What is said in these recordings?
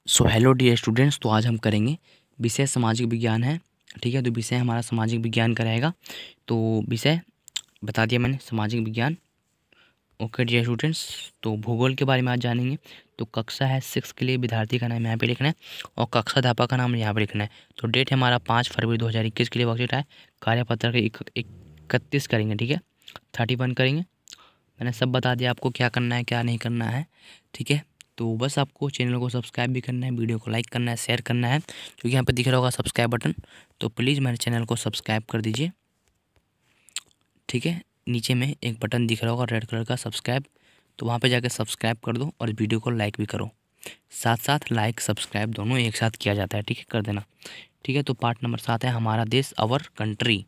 So hello dear students. तो आज हम करेंगे विषय सामाजिक विज्ञान है। ठीक है, तो विषय हमारा सामाजिक विज्ञान का रहेगा। तो विषय बता दिया मैंने, सामाजिक विज्ञान। ओके डियर स्टूडेंट्स, तो भूगोल के बारे में आज जानेंगे। तो कक्षा है 6 के लिए विद्यार्थी का नाम यहाँ पे लिखना है और कक्षा अध्यापक का नाम यहाँ पे लिखना है। तो डेट है हमारा 5 फरवरी 2021 के लिए वर्कशीट है। कार्यपत्र के 31 करेंगे, ठीक है, 31 करेंगे। मैंने सब बता दिया आपको क्या करना है क्या नहीं करना है, ठीक है। तो बस आपको चैनल को सब्सक्राइब भी करना है, वीडियो को लाइक करना है, शेयर करना है, क्योंकि यहाँ पे दिख रहा होगा सब्सक्राइब बटन। तो प्लीज़ मेरे चैनल को सब्सक्राइब कर दीजिए, ठीक है। नीचे में एक बटन दिख रहा होगा रेड कलर का, सब्सक्राइब, तो वहाँ पे जाकर सब्सक्राइब कर दो और वीडियो को लाइक भी करो। साथ साथ लाइक सब्सक्राइब दोनों एक साथ किया जाता है, ठीक है, कर देना, ठीक है। तो पार्ट नंबर 7 है हमारा देश, our country.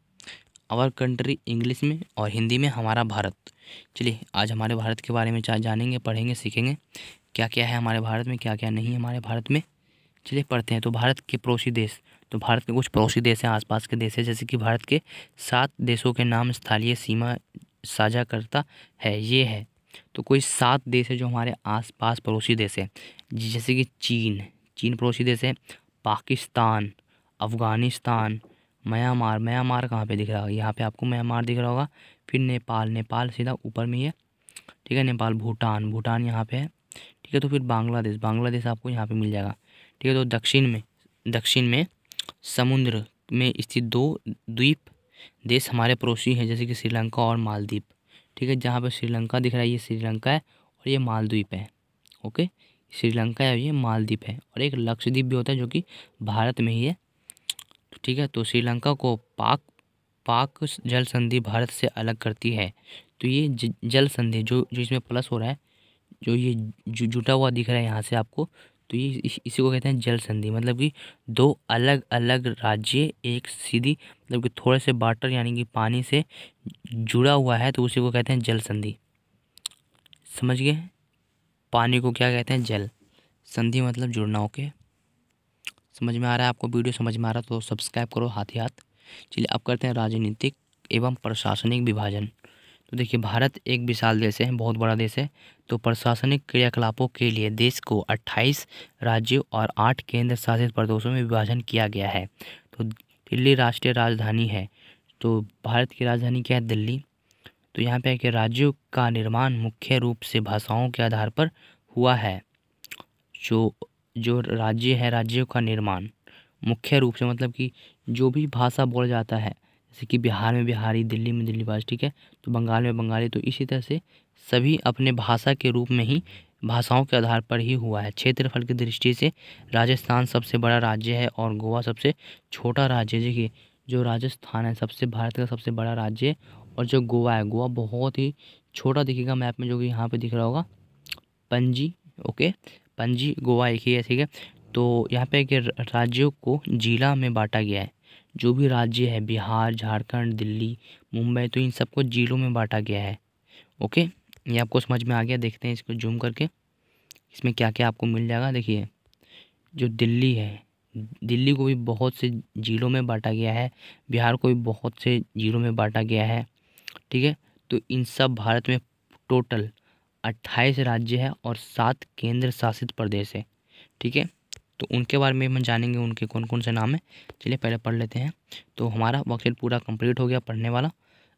Our country English में और हिंदी में हमारा भारत। चलिए आज हमारे भारत के बारे में जानेंगे, पढ़ेंगे, सीखेंगे क्या क्या है हमारे भारत में, क्या क्या नहीं है हमारे भारत में। चलिए पढ़ते हैं। तो भारत के पड़ोसी देश, तो भारत के कुछ पड़ोसी देश हैं, आसपास के देश है, जैसे कि भारत के 7 देशों के नाम स्थलीय सीमा साझा करता है, ये है। तो कोई 7 देश है जो हमारे आसपास पड़ोसी देश है, जैसे कि चीन पड़ोसी देश है, पाकिस्तान, अफ़गानिस्तान, म्यांमार। म्यांमार कहाँ पे दिख रहा है, यहाँ पे आपको म्यांमार दिख रहा होगा। फिर नेपाल सीधा ऊपर में ही है, ठीक है, नेपाल। भूटान यहाँ पे है, ठीक है। तो फिर बांग्लादेश आपको यहाँ पे मिल जाएगा, ठीक है। तो दक्षिण में समुद्र में स्थित 2 द्वीप देश हमारे पड़ोसी हैं, जैसे कि श्रीलंका और मालदीव, ठीक है। जहाँ पे श्रीलंका दिख रहा है, ये श्रीलंका है और ये मालदीव है, ओके। श्रीलंका है, ये मालदीव है, और एक लक्षद्वीप भी होता है जो कि भारत में ही है, ठीक है। तो श्रीलंका को पाक जल संधि भारत से अलग करती है। तो ये जल संधि जो जो इसमें प्लस हो रहा है, जो ये जुटा हुआ दिख रहा है यहाँ से आपको, तो ये इसी को कहते हैं जल संधि। मतलब कि 2 अलग अलग राज्य एक सीधी, मतलब कि थोड़े से वाटर यानी कि पानी से जुड़ा हुआ है, तो उसी को कहते हैं जल संधि। समझ गए? पानी को क्या कहते हैं? जल संधि, मतलब जुड़ना। ओके, समझ में आ रहा है आपको? वीडियो समझ में आ रहा तो सब्सक्राइब करो हाथ ही हाथ। चलिए अब करते हैं राजनीतिक एवं प्रशासनिक विभाजन। तो देखिए भारत एक विशाल देश है, बहुत बड़ा देश है। तो प्रशासनिक क्रियाकलापों के लिए देश को 28 राज्यों और 8 केंद्र शासित प्रदेशों में विभाजन किया गया है। तो दिल्ली राष्ट्रीय राजधानी है। तो भारत की राजधानी क्या है? दिल्ली। तो यहाँ पे है कि राज्यों का निर्माण मुख्य रूप से भाषाओं के आधार पर हुआ है। जो जो राज्य है, राज्यों का निर्माण मुख्य रूप से मतलब कि जो भी भाषा बोला जाता है, जैसे कि बिहार में बिहारी, दिल्ली में दिल्ली भाषा, ठीक है। तो बंगाल में बंगाली, तो इसी तरह से सभी अपने भाषा के रूप में ही, भाषाओं के आधार पर ही हुआ है। क्षेत्रफल की दृष्टि से राजस्थान सबसे बड़ा राज्य है और गोवा सबसे छोटा राज्य है। देखिए जो राजस्थान है सबसे, भारत का सबसे बड़ा राज्य है, और जो गोवा है, गोवा बहुत ही छोटा दिखेगा मैप में, जो कि यहाँ पे दिख रहा होगा, पणजी। ओके, पणजी, गोवा एक ही है, ठीक है। तो यहाँ पे कि राज्यों को जिला में बांटा गया है। जो भी राज्य है, बिहार, झारखंड, दिल्ली, मुंबई, तो इन सबको जिलों में बांटा गया है। ओके, ये आपको समझ में आ गया? देखते हैं इसको जूम करके, इसमें क्या क्या आपको मिल जाएगा। देखिए जो दिल्ली है, दिल्ली को भी बहुत से जिलों में बांटा गया है, बिहार को भी बहुत से जिलों में बांटा गया है, ठीक है। तो इन सब भारत में टोटल 28 राज्य है और 7 केंद्र शासित प्रदेश है, ठीक है। तो उनके बारे में हम जानेंगे, उनके कौन कौन से नाम है। चलिए पहले पढ़ लेते हैं। तो हमारा वर्कशीट पूरा कंप्लीट हो गया पढ़ने वाला।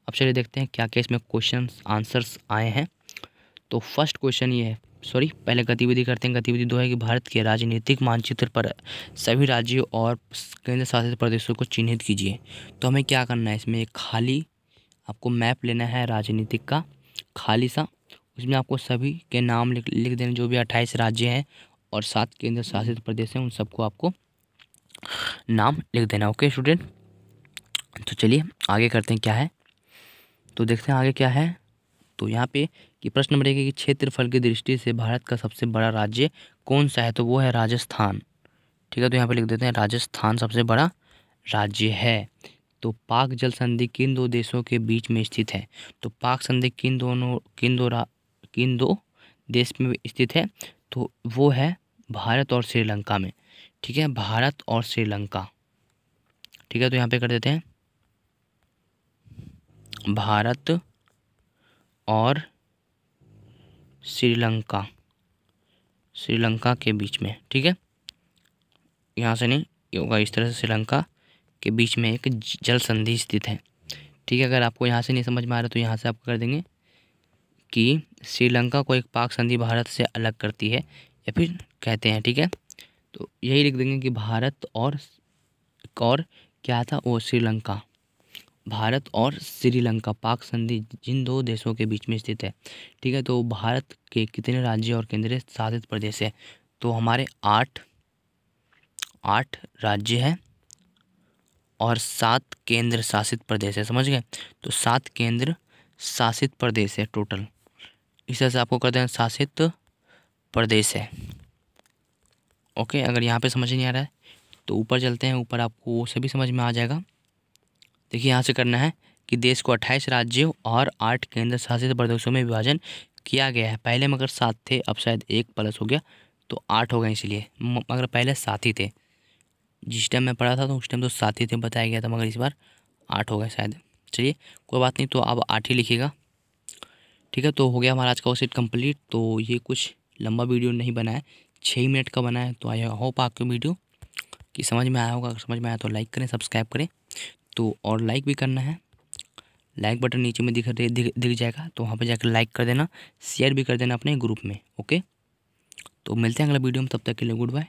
अब चलिए देखते हैं क्या क्या इसमें क्वेश्चंस आंसर्स आए हैं। तो फर्स्ट क्वेश्चन ये है, सॉरी पहले गतिविधि करते हैं। गतिविधि 2 है कि भारत के राजनीतिक मानचित्र पर सभी राज्यों और केंद्र शासित प्रदेशों को चिन्हित कीजिए। तो हमें क्या करना है, इसमें एक खाली आपको मैप लेना है राजनीतिक का, खाली सा। उसमें आपको सभी के नाम लिख देना, जो भी 28 राज्य हैं और 7 केंद्र शासित प्रदेश हैं, उन सबको आपको नाम लिख देना। ओके स्टूडेंट, तो चलिए आगे करते हैं क्या है। तो देखते हैं आगे क्या है। तो यहाँ पे कि प्रश्न नंबर 1 है कि क्षेत्रफल की दृष्टि से भारत का सबसे बड़ा राज्य कौन सा है? तो वो है राजस्थान, ठीक है। तो यहाँ पे लिख देते हैं राजस्थान सबसे बड़ा राज्य है। तो पाक जल संधि किन 2 देशों के बीच में स्थित है? तो पाक संधि किन दो देश में स्थित है? तो वो है भारत और श्रीलंका में, ठीक है, भारत और श्रीलंका, ठीक है। तो यहाँ पे कर देते हैं भारत और श्रीलंका, श्रीलंका के बीच में, ठीक है। यहाँ से नहीं, ये होगा इस तरह से, श्रीलंका के बीच में एक जल संधि स्थित है। ठीक है, अगर आपको यहाँ से नहीं समझ में आ रहा तो यहाँ से आप कर देंगे कि श्रीलंका को एक पाक संधि भारत से अलग करती है या फिर कहते हैं। ठीक है, तो यही लिख देंगे कि भारत और क्या था वो, श्रीलंका, भारत और श्रीलंका पाक संधि जिन दो देशों के बीच में स्थित है। ठीक है, तो भारत के कितने राज्य और केंद्र शासित प्रदेश है? तो हमारे 8 राज्य हैं और 7 केंद्र शासित प्रदेश है। समझ गए? तो 7 केंद्र शासित प्रदेश है टोटल। इस तरह से आपको कर देना शासित प्रदेश है। ओके, अगर यहाँ पे समझ नहीं आ रहा है तो ऊपर चलते हैं, ऊपर आपको सभी समझ में आ जाएगा। देखिए, यहाँ से करना है कि देश को 28 राज्यों और 8 केंद्र शासित प्रदेशों में विभाजन किया गया है। पहले मगर 7 थे, अब शायद 1 प्लस हो गया तो 8 हो गए, इसलिए मगर पहले 7 ही थे। जिस टाइम मैं पढ़ा था तो उस टाइम तो 7 ही थे बताया गया था, मगर इस बार 8 हो गए शायद। चलिए कोई बात नहीं, तो अब 8 ही लिखिएगा। ठीक है, तो हो गया हमारा आज का सेट कंप्लीट। तो ये कुछ लंबा वीडियो नहीं बना है, 6 मिनट का बना है। तो आई होप आपको वीडियो कि समझ में आया होगा। अगर समझ में आया तो लाइक करें, सब्सक्राइब करें, तो और लाइक भी करना है। लाइक बटन नीचे में दिख जाएगा, तो वहाँ पे जाकर लाइक कर देना, शेयर भी कर देना अपने ग्रुप में। ओके, तो मिलते हैं अगला वीडियो में, तब तक के लिए गुड बाय।